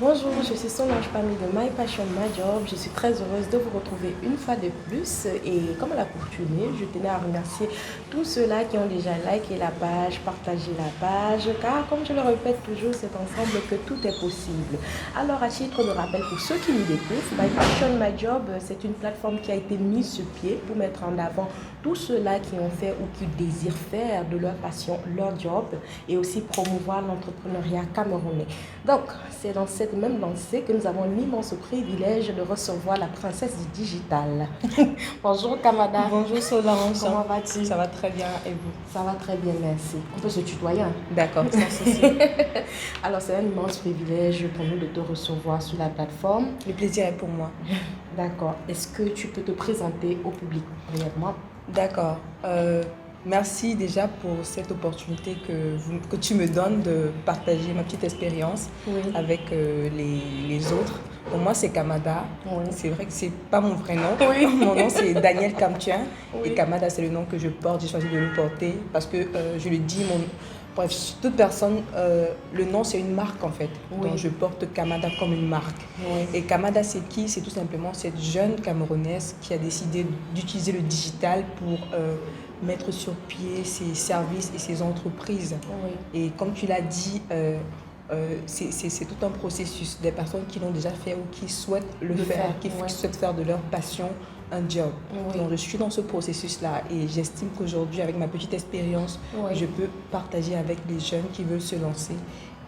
Bonjour, je suis Solange Pami de My Passion My Job. Je suis très heureuse de vous retrouver une fois de plus. Et comme à l'accoutumée, je tenais à remercier tous ceux-là qui ont déjà liké la page, partagé la page, car comme je le répète toujours, c'est ensemble que tout est possible. Alors, à titre de rappel pour ceux qui nous découvrent, My Passion My Job, c'est une plateforme qui a été mise sur pied pour mettre en avant tous ceux-là qui ont fait ou qui désirent faire de leur passion leur job et aussi promouvoir l'entrepreneuriat camerounais. Donc, c'est dans cette même lancée que nous avons l'immense privilège de recevoir la princesse du digital. Bonjour Kamada. Bonjour Solange. Comment vas-tu? Ça va très bien et vous? Ça va très bien, merci. On peut se tutoyer. D'accord, sans souci. Alors, c'est un immense privilège pour nous de te recevoir sur la plateforme. Le plaisir est pour moi. D'accord. Est-ce que tu peux te présenter au public brièvement? D'accord. Merci déjà pour cette opportunité que tu me donnes de partager ma petite expérience avec les autres. Pour moi, c'est Kamada. Oui. C'est vrai que c'est pas mon vrai nom. Oui. Mon nom, c'est Daniel Kamtien. Oui. Et Kamada, c'est le nom que je porte. J'ai choisi de le porter parce que, je le dis, bref, toute personne, le nom, c'est une marque en fait. Oui. Donc, je porte Kamada comme une marque. Oui. Et Kamada, c'est qui? C'est tout simplement cette jeune Camerounaise qui a décidé d'utiliser le digital pour mettre sur pied ses services et ses entreprises. Oui. Et comme tu l'as dit, c'est tout un processus. Des personnes qui l'ont déjà fait ou qui souhaitent le faire, qui souhaitent faire de leur passion un job. Oui. Donc je suis dans ce processus-là et j'estime qu'aujourd'hui, avec ma petite expérience, je peux partager avec les jeunes qui veulent se lancer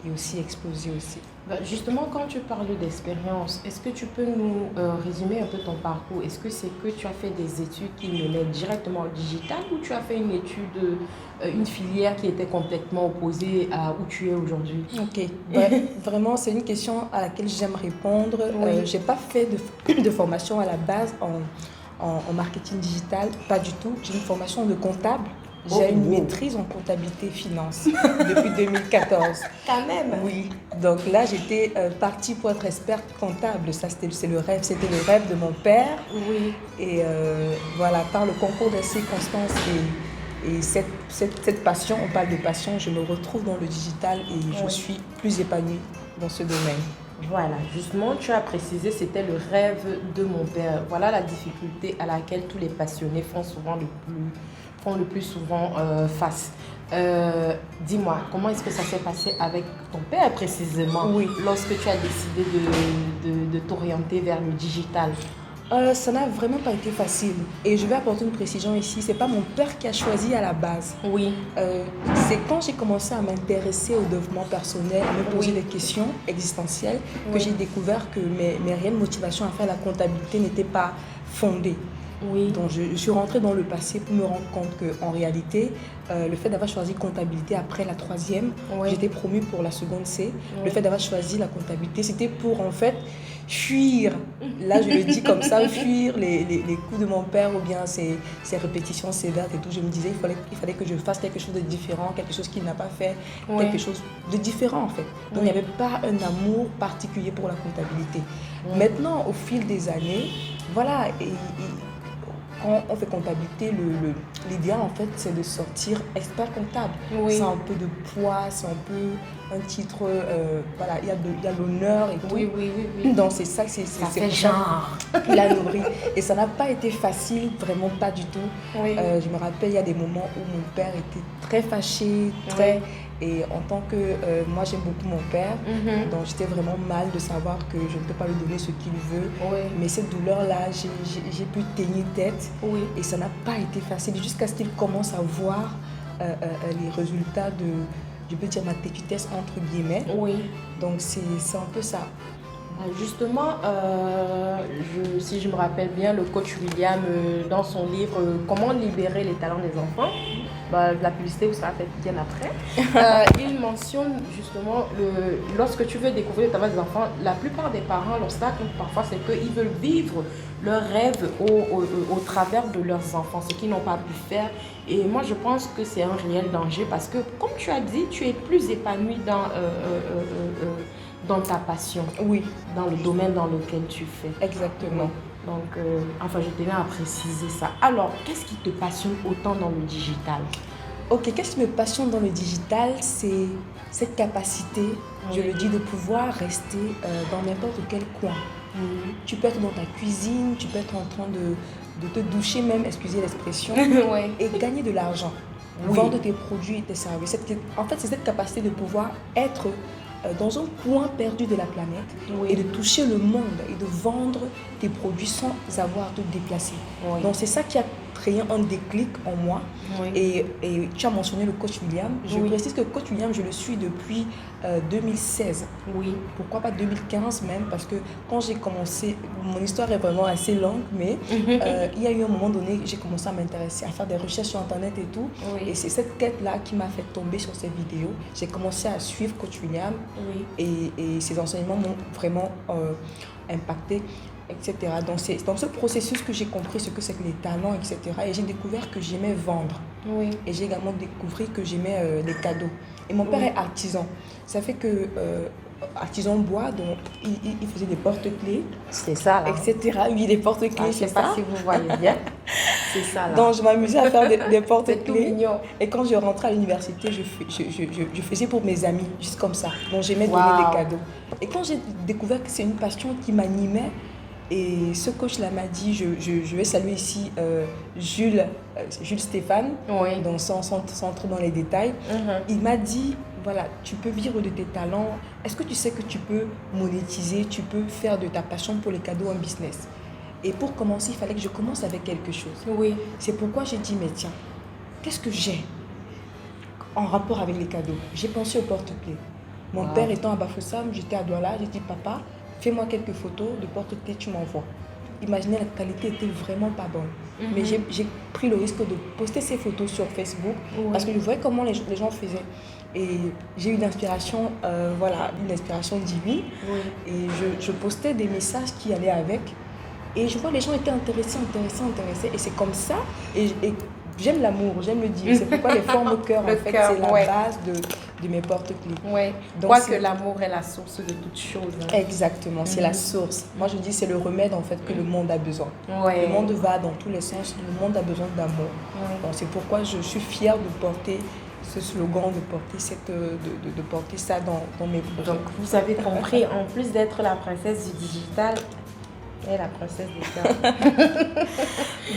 et aussi exploser aussi. Justement, quand tu parles d'expérience, est-ce que tu peux nous résumer un peu ton parcours? Est-ce que c'est que tu as fait des études qui menaient directement au digital ou tu as fait une étude, une filière qui était complètement opposée à où tu es aujourd'hui? Ok, vraiment c'est une question à laquelle j'aime répondre. Oui. Je n'ai pas fait de formation à la base en marketing digital, pas du tout. J'ai une formation de comptable. J'ai une maîtrise en comptabilité et finance depuis 2014. Quand même. Oui. Donc là, j'étais partie pour être experte comptable. Ça, c'était le rêve de mon père. Oui. Et voilà, par le concours des circonstances et cette passion, on parle de passion, je me retrouve dans le digital et je suis plus épanouie dans ce domaine. Voilà, justement, tu as précisé, c'était le rêve de mon père. Voilà la difficulté à laquelle tous les passionnés font le plus souvent face. Dis-moi, comment est-ce que ça s'est passé avec ton père précisément, lorsque tu as décidé de t'orienter vers le digital? Ça n'a vraiment pas été facile. Et je vais apporter une précision ici. C'est pas mon père qui a choisi à la base. Oui. C'est quand j'ai commencé à m'intéresser au développement personnel, à me poser des questions existentielles, que j'ai découvert que mes réelles motivations à faire la comptabilité n'étaient pas fondées. Oui. Donc je suis rentrée dans le passé pour me rendre compte qu'en réalité, le fait d'avoir choisi comptabilité après la troisième, j'étais promue pour la seconde C. Le fait d'avoir choisi la comptabilité, c'était pour en fait fuir, là je le dis comme ça, fuir les coups de mon père ou bien ses répétitions sévères et tout. Je me disais il fallait que je fasse quelque chose de différent, quelque chose qu'il n'a pas fait, quelque chose de différent en fait. Donc il n'y avait pas un amour particulier pour la comptabilité. Maintenant, au fil des années, voilà, quand on fait comptabilité, l'idéal en fait c'est de sortir expert comptable. Oui. C'est un peu de poids, c'est un peu un titre, voilà, il y a l'honneur et tout. Oui. Donc c'est ça, ça fait genre. La nourrit. Et ça n'a pas été facile, vraiment pas du tout. Oui. Je me rappelle, il y a des moments où mon père était très fâché, très... Et en tant que moi j'aime beaucoup mon père, donc j'étais vraiment mal de savoir que je ne peux pas lui donner ce qu'il veut. Mais cette douleur-là, j'ai pu tenir tête et ça n'a pas été facile jusqu'à ce qu'il commence à voir les résultats de, je peux dire, ma têtutesse entre guillemets. Donc c'est un peu ça. Justement, si je me rappelle bien, le coach William, dans son livre « Comment libérer les talents des enfants », la publicité vous sera faite bien après. Il mentionne justement, lorsque tu veux découvrir le travail des enfants, la plupart des parents, l'obstacle parfois, c'est qu'ils veulent vivre leurs rêves au travers de leurs enfants, ce qu'ils n'ont pas pu faire. Et moi, je pense que c'est un réel danger parce que, comme tu as dit, tu es plus épanoui dans ta passion, Oui, dans le domaine dans lequel tu fais. exactement. Donc, je tenais à préciser ça. Alors, qu'est-ce qui te passionne autant dans le digital? Ok, qu'est-ce qui me passionne dans le digital, c'est cette capacité, je le dis, de pouvoir rester dans n'importe quel coin. Tu peux être dans ta cuisine, tu peux être en train de te doucher même, excusez l'expression, et gagner de l'argent, vendre tes produits et tes services. En fait, c'est cette capacité de pouvoir être dans un coin perdu de la planète et de toucher le monde et de vendre tes produits sans avoir à te déplacer. Donc c'est ça qui a créé un déclic en moi. Et tu as mentionné le coach William. Je précise que coach William, je le suis depuis 2016. Pourquoi pas 2015 même, parce que quand j'ai commencé, mon histoire est vraiment assez longue, mais il y a eu un moment donné, j'ai commencé à m'intéresser, à faire des recherches sur Internet et tout. Et c'est cette quête-là qui m'a fait tomber sur ces vidéos. J'ai commencé à suivre coach William et ses enseignements m'ont vraiment impacté, etc. Donc c'est dans ce processus que j'ai compris ce que c'est que les talents, etc. Et j'ai découvert que j'aimais vendre. Et j'ai également découvert que j'aimais les cadeaux. Et mon père est artisan. Ça fait que artisan bois, donc il faisait des porte-clés. C'est ça, là. Etc. Oui, des porte-clés, je ne sais pas si vous voyez bien. C'est ça, là. Donc je m'amusais à faire des porte-clés. C'est tout mignon. Et quand je rentrais à l'université, je faisais pour mes amis, juste comme ça. Donc j'aimais donner des cadeaux. Et quand j'ai découvert que c'est une passion qui m'animait, et ce coach-là m'a dit, je vais saluer ici Jules Stéphane, donc sans entrer dans les détails. Il m'a dit, voilà, tu peux vivre de tes talents. Est-ce que tu sais que tu peux monétiser, tu peux faire de ta passion pour les cadeaux un business? Et pour commencer, il fallait que je commence avec quelque chose. C'est pourquoi j'ai dit, mais tiens, qu'est-ce que j'ai en rapport avec les cadeaux? J'ai pensé au porte-clés. Mon père étant à Bafoussam, j'étais à Douala, j'ai dit, papa, fais-moi quelques photos de porte-clés, tu m'envoies. Imaginez, la qualité était vraiment pas bonne. Mais j'ai pris le risque de poster ces photos sur Facebook parce que je voyais comment les gens faisaient. Et j'ai eu une inspiration, une inspiration divine. Et je postais des messages qui allaient avec. Et je vois les gens étaient intéressés. Et c'est comme ça. Et j'aime l'amour, j'aime le dire. C'est pourquoi les formes cœur, en fait, c'est la base de mes porte-clés. Donc, que l'amour est la source de toutes choses. Exactement, c'est la source. Moi, je dis c'est le remède, en fait, que le monde a besoin. Le monde va dans tous les sens. Le monde a besoin d'amour. Donc, c'est pourquoi je suis fière de porter ce slogan, de porter ça dans mes projets. Donc, vous avez compris, en plus d'être la princesse du digital, elle est la princesse des cœurs.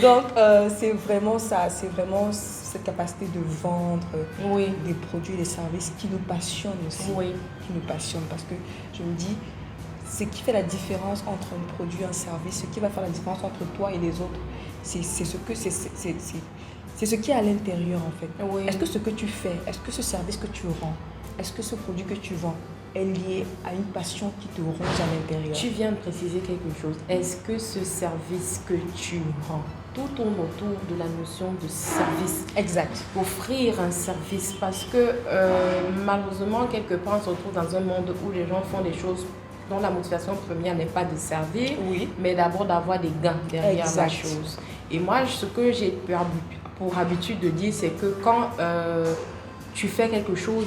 Donc, c'est vraiment ça, c'est vraiment cette capacité de vendre des produits et des services qui nous passionnent aussi. Qui nous passionnent parce que je me dis, ce qui fait la différence entre un produit et un service, ce qui va faire la différence entre toi et les autres, c'est ce qui est à l'intérieur en fait. Est-ce que ce que tu fais, est-ce que ce service que tu rends, est-ce que ce produit que tu vends est lié à une passion qui te ronge à l'intérieur? Tu viens de préciser quelque chose. Est-ce que ce service que tu rends, tout tourne autour de la notion de service? Exact. Offrir un service parce que malheureusement, quelque part, on se retrouve dans un monde où les gens font des choses dont la motivation première n'est pas de servir, mais d'abord d'avoir des gains derrière la chose. Et moi, ce que j'ai pour habitude de dire, c'est que quand tu fais quelque chose,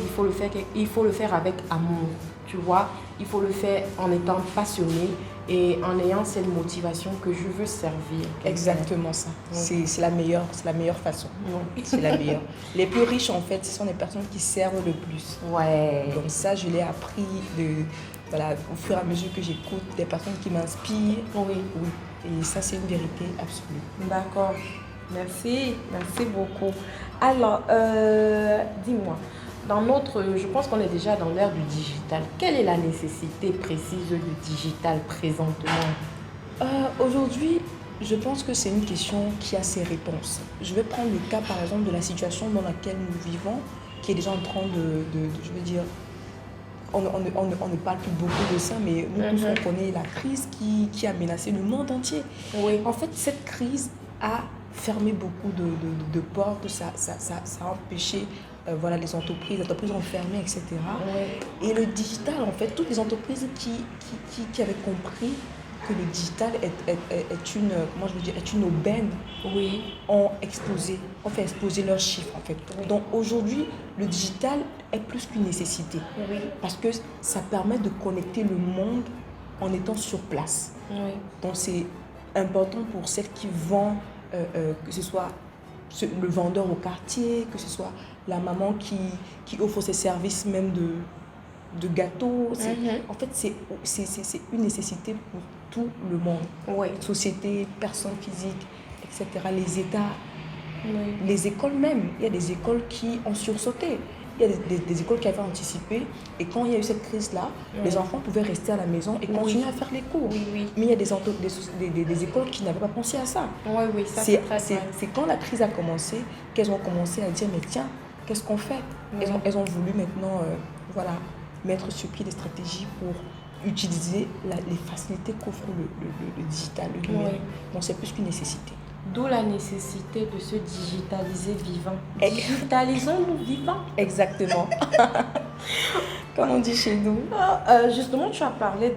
il faut le faire avec amour, tu vois. Il faut le faire en étant passionné et en ayant cette motivation que je veux servir. Exactement ça. C'est la meilleure façon. C'est la meilleure. Les plus riches, en fait, ce sont les personnes qui servent le plus. Donc ça, je l'ai appris au fur et à mesure que j'écoute des personnes qui m'inspirent. Et ça, c'est une vérité absolue. D'accord. Merci beaucoup. Alors, dis-moi, je pense qu'on est déjà dans l'ère du digital. Quelle est la nécessité précise du digital présentement? Aujourd'hui, je pense que c'est une question qui a ses réponses. Je vais prendre le cas, par exemple, de la situation dans laquelle nous vivons, qui est déjà en train je veux dire, on ne parle plus beaucoup de ça, mais nous tous, on connaît la crise qui a menacé le monde entier. En fait, cette crise a fermé beaucoup de portes, ça a empêché voilà, les entreprises ont fermé, etc. Ouais. Et le digital, en fait, toutes les entreprises qui avaient compris que le digital est une, comment je veux dire, est une aubaine, Oui. ont explosé, ont fait exploser leurs chiffres, en fait. Oui. Donc aujourd'hui, le digital est plus qu'une nécessité. Oui. Parce que ça permet de connecter le monde en étant sur place. Oui. Donc c'est important pour celles qui vendent, que ce soit le vendeur au quartier, que ce soit la maman qui offre ses services même de gâteaux. En fait, c'est une nécessité pour tout le monde. Oui. Société, personnes physiques, etc. Les États, Oui. les écoles même. Il y a des écoles qui ont sursauté. Il y a des écoles qui avaient anticipé. Et quand il y a eu cette crise-là, les enfants pouvaient rester à la maison et continuer à faire les cours. Oui, oui. Mais il y a des écoles qui n'avaient pas pensé à ça. Oui, oui, ça c'est très vrai. C'est quand la crise a commencé qu'elles ont commencé à dire, mais tiens, qu'est-ce qu'on fait? Elles ont voulu maintenant voilà, mettre sur pied des stratégies pour utiliser les facilités qu'offre le digital, le numérique. Donc c'est plus qu'une nécessité. D'où la nécessité de se digitaliser vivant. Digitalisons-nous vivants. Exactement. Comme on dit chez nous. Justement, tu as parlé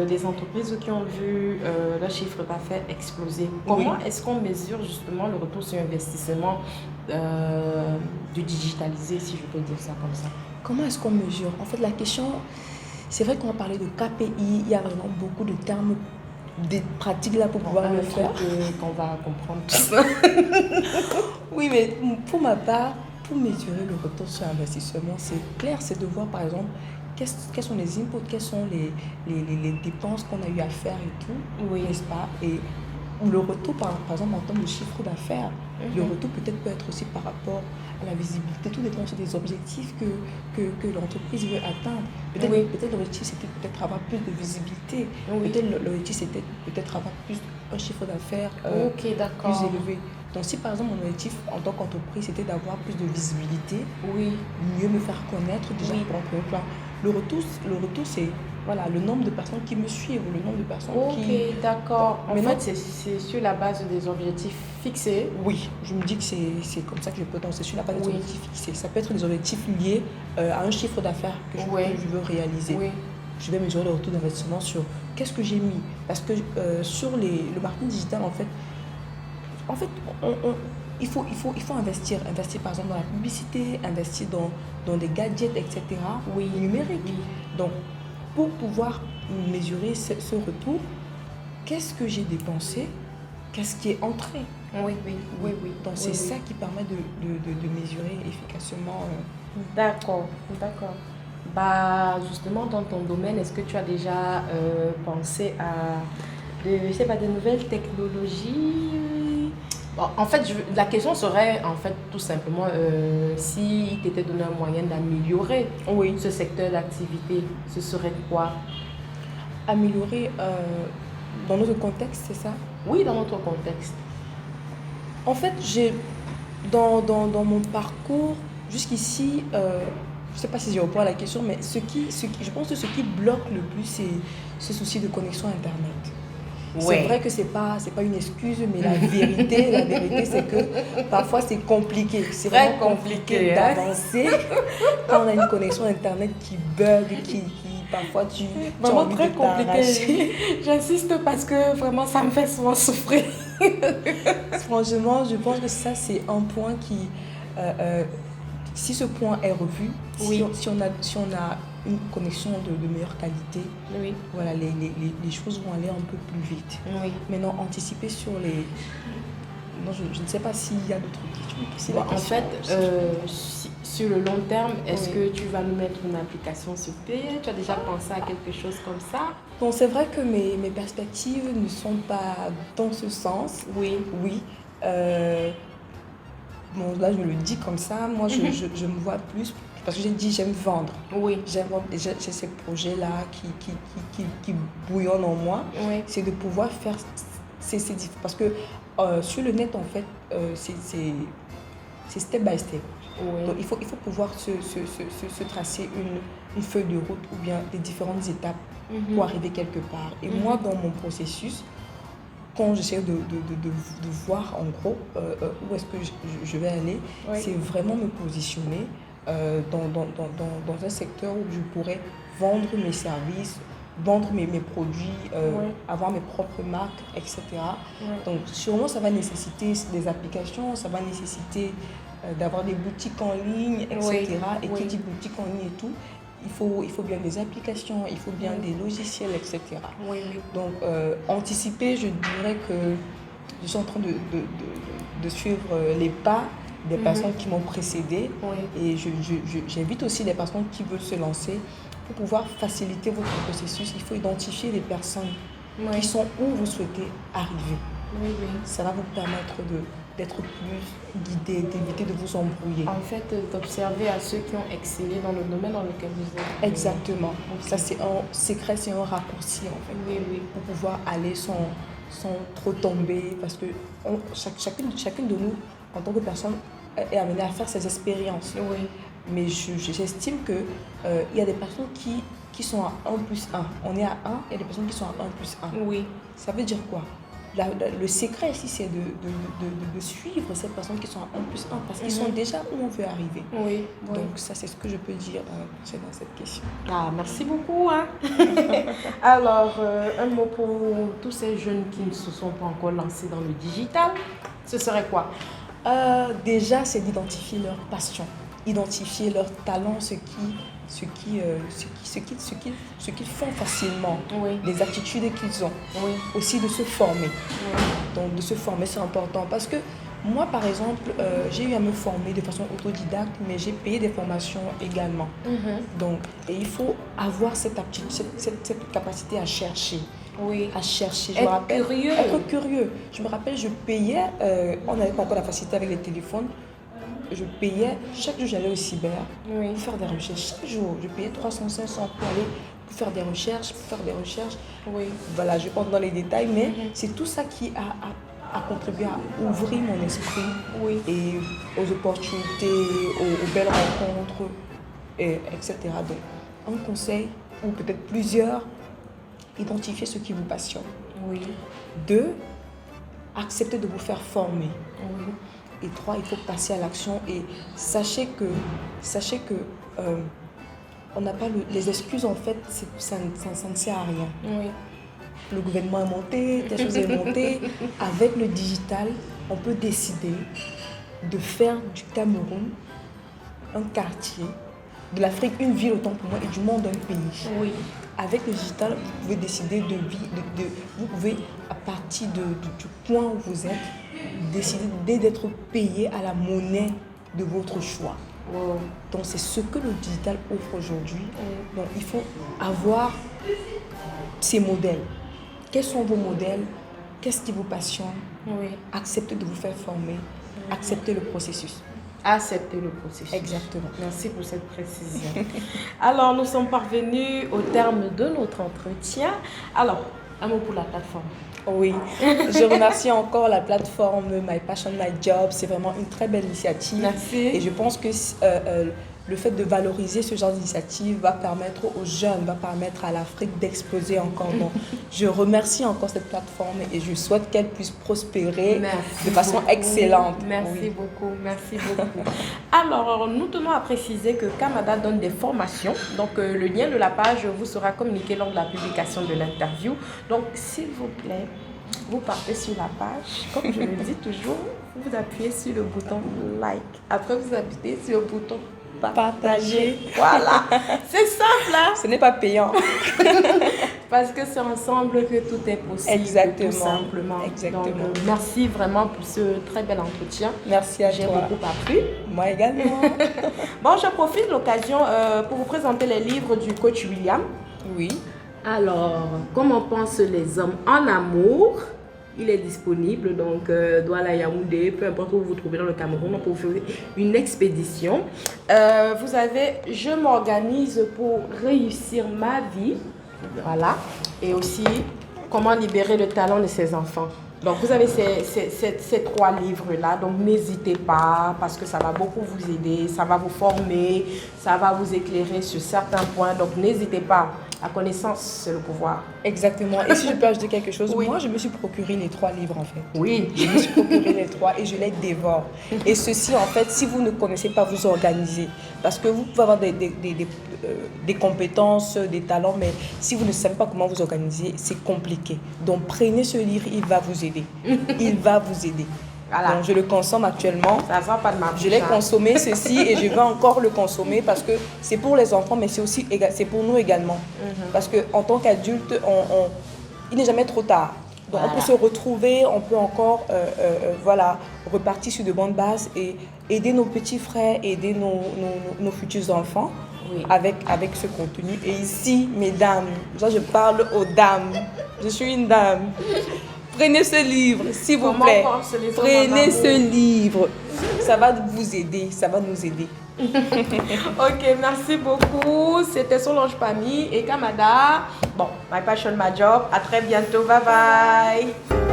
des entreprises qui ont vu leur chiffre d'affaires exploser. Comment est-ce qu'on mesure justement le retour sur investissement du digitalisé, si je peux dire ça comme ça? Comment est-ce qu'on mesure? En fait, la question, c'est vrai qu'on a parlé de KPI, il y a vraiment beaucoup de termes, des pratiques là pour pouvoir le faire. Qu'on va comprendre tout ça. Oui, mais pour ma part, pour mesurer le retour sur investissement, c'est clair, c'est de voir par exemple quels sont les inputs, quelles sont les dépenses qu'on a eu à faire et tout, n'est-ce pas? Et le retour, par exemple, en termes de chiffre d'affaires, le retour peut-être peut être aussi par rapport à la visibilité. Tout dépend aussi des objectifs que l'entreprise veut atteindre. Peut-être l'objectif, c'était peut-être avoir plus de visibilité. Peut-être l'objectif, c'était peut-être avoir plus un chiffre d'affaires plus élevé. Donc, si par exemple, mon objectif en tant qu'entreprise, c'était d'avoir plus de visibilité, mieux me faire connaître déjà pour un premier plan. Le retour, c'est voilà, le nombre de personnes qui me suivent, le nombre de personnes qui... Ok, d'accord. En fait, c'est sur la base des objectifs fixés. Oui, je me dis que c'est comme ça que je peux danser, sur la base des objectifs fixés. Ça peut être des objectifs liés à un chiffre d'affaires que je veux réaliser. Je vais mesurer le retour d'investissement sur qu'est-ce que j'ai mis. Parce que sur le marketing digital, en fait il faut investir. Investir par exemple dans la publicité, investir dans des gadgets, etc. Numériques. Donc, pour pouvoir mesurer ce retour, qu'est-ce que j'ai dépensé, qu'est-ce qui est entré. Donc c'est ça qui permet de mesurer efficacement. D'accord. Bah, justement, dans ton domaine, est-ce que tu as déjà pensé à des nouvelles technologies? Bon, en fait, la question serait en fait tout simplement si tu étais donné un moyen d'améliorer ce secteur d'activité, ce serait quoi? Améliorer dans notre contexte, c'est ça? Oui, dans notre contexte. En fait, dans mon parcours jusqu'ici, je ne sais pas si je réponds à la question, mais je pense que ce qui bloque le plus, c'est ce souci de connexion Internet. C'est vrai que c'est pas une excuse, mais la vérité, c'est que parfois c'est compliqué. C'est très vraiment compliqué d'avancer quand on a une connexion Internet qui bug, qui parfois tu as envie de t'arracher. J'insiste parce que vraiment ça me fait souvent souffrir. Franchement, je pense que ça c'est un point qui, si ce point est revu, si on a une connexion de meilleure qualité, voilà, les choses vont aller un peu plus vite. Maintenant, anticiper sur les... Non, je ne sais pas s'il y a d'autres questions. En fait, sur le long terme, est-ce que tu vas nous mettre une application sur P? Tu as déjà pensé à quelque chose comme ça? Bon, c'est vrai que mes perspectives ne sont pas dans ce sens. Bon, là, je le dis comme ça. Moi, je me vois plus... Parce que j'ai dit, j'aime vendre. J'ai ces projets-là qui bouillonnent en moi. C'est de pouvoir faire parce que sur le net, en fait, c'est step by step. Donc, il faut pouvoir se tracer une feuille de route ou bien des différentes étapes pour arriver quelque part. Et moi, dans mon processus, quand j'essaie de voir en gros où est-ce que je vais aller, c'est vraiment me positionner dans un secteur où je pourrais vendre mes services, vendre mes produits, avoir mes propres marques, etc. Donc sûrement ça va nécessiter des applications, ça va nécessiter d'avoir des boutiques en ligne, etc. Et qui dit boutique en ligne et tout, il faut bien des applications, il faut bien des logiciels, etc. Donc anticiper, je dirais que je suis en train de suivre les pas des personnes qui m'ont précédé et j'invite aussi les personnes qui veulent se lancer. Pour pouvoir faciliter votre processus, il faut identifier les personnes qui sont où vous souhaitez arriver. Ça va vous permettre d'être plus guidé, d'éviter de vous embrouiller. En fait, d'observer à ceux qui ont excellé dans le domaine dans lequel vous êtes. Exactement. Ça, c'est un secret, c'est un raccourci, en fait. Pour pouvoir aller sans trop tomber. Parce que chacune de nous, en tant que personne, est amenée à faire ses expériences. Mais j'estime qu'il y a des personnes qui sont à 1+1. On est à 1, il y a des personnes qui sont à 1+1. Ça veut dire quoi? Le secret ici, c'est de suivre ces personnes qui sont à 1+1 parce qu'ils sont déjà où on veut arriver. Donc ça, c'est ce que je peux dire dans cette question. Merci beaucoup. Alors, un mot pour tous ces jeunes qui ne se sont pas encore lancés dans le digital, ce serait quoi? Déjà, c'est d'identifier leur passion, identifier leur talent, ce qu'ils font facilement, les attitudes qu'ils ont. Aussi de se former. Donc de se former, c'est important parce que moi, par exemple, j'ai eu à me former de façon autodidacte, mais j'ai payé des formations également. Donc, et il faut avoir cette aptitude, cette capacité à chercher. À chercher. Être curieux. Être curieux. Je me rappelle, je payais, on n'avait pas encore la facilité avec les téléphones. Je payais, chaque jour j'allais au cyber pour faire des recherches. Chaque jour, je payais 300, 500 pour aller faire des recherches, Voilà, je pense dans les détails, mais c'est tout ça qui a contribué à ouvrir mon esprit et aux opportunités, aux belles rencontres, etc. Donc, un conseil, ou peut-être plusieurs, identifiez ce qui vous passionne. 2, acceptez de vous faire former. Et 3, il faut passer à l'action et sachez que on n'a pas les excuses, en fait, ça ne sert à rien. Le gouvernement est monté, telle chose est montée. Avec le digital, on peut décider de faire du Cameroun un quartier, de l'Afrique une ville autant pour moi et du monde un pays. Avec le digital, vous pouvez décider vous pouvez, à partir du point où vous êtes, décider d'être payé à la monnaie de votre choix. Donc c'est ce que le digital offre aujourd'hui. Donc il faut avoir ces modèles. Quels sont vos modèles? Qu'est-ce qui vous passionne? Acceptez de vous faire former. Acceptez le processus. Accepter le processus. Exactement. Merci pour cette précision. Alors, nous sommes parvenus au terme de notre entretien. Alors, un mot pour la plateforme. Je remercie encore la plateforme My Passion, My Job. C'est vraiment une très belle initiative. Merci. Et je pense que le fait de valoriser ce genre d'initiative va permettre aux jeunes, va permettre à l'Afrique d'exploser encore. Donc, je remercie encore cette plateforme et je souhaite qu'elle puisse prospérer de façon excellente. Merci beaucoup. Alors, nous tenons à préciser que Kamada donne des formations. Donc, le lien de la page vous sera communiqué lors de la publication de l'interview. Donc, s'il vous plaît, vous partez sur la page. Comme je le dis toujours, vous appuyez sur le bouton like. Après, vous appuyez sur le bouton partager. Voilà, c'est simple, hein? Ce n'est pas payant. Parce que c'est ensemble que tout est possible. Exactement. Tout simplement. Exactement. Donc, merci vraiment pour ce très bel entretien. Merci à toi. J'ai beaucoup appris. Moi également. Bon, je profite de l'occasion pour vous présenter les livres du coach William. Alors, comment pensent les hommes en amour? Il est disponible, donc Douala, Yaoundé, peu importe où vous vous trouvez dans le Cameroun, on peut vous faire une expédition. Vous avez Je m'organise pour réussir ma vie. Voilà. Et aussi, Comment libérer le talent de ses enfants. Donc, vous avez ces 3 livres-là. Donc, n'hésitez pas parce que ça va beaucoup vous aider, ça va vous former, ça va vous éclairer sur certains points. Donc, n'hésitez pas La connaissance, c'est le pouvoir. Exactement. Et si je peux ajouter quelque chose, Oui. moi, je me suis procuré les 3 livres, en fait. Oui. Je me suis procuré les 3 et je les dévore. Et ceci, en fait, si vous ne connaissez pas vous organiser, parce que vous pouvez avoir des compétences, des talents, mais si vous ne savez pas comment vous organiser, c'est compliqué. Donc, prenez ce livre, il va vous aider. Il va vous aider. Voilà. Donc, je le consomme actuellement. Ça ne va pas de ma bouche. Je l'ai consommé, ceci, et je vais encore le consommer parce que c'est pour les enfants, mais c'est pour nous également. Parce qu'en tant qu'adulte, il n'est jamais trop tard. Donc, Voilà. on peut se retrouver, on peut encore voilà, repartir sur de bonnes bases et aider nos petits frères, aider nos futurs enfants Oui. avec ce contenu. Et ici, mesdames, ça, je parle aux dames. Je suis une dame. Prenez ce livre, s'il vous Comment plaît. forcer les hommes en Prenez ce amour. livre. Ça va vous aider, ça va nous aider. Ok, merci beaucoup. C'était Solange Pamy et Kamada. Bon, My Passion, My Job. À très bientôt. Bye bye.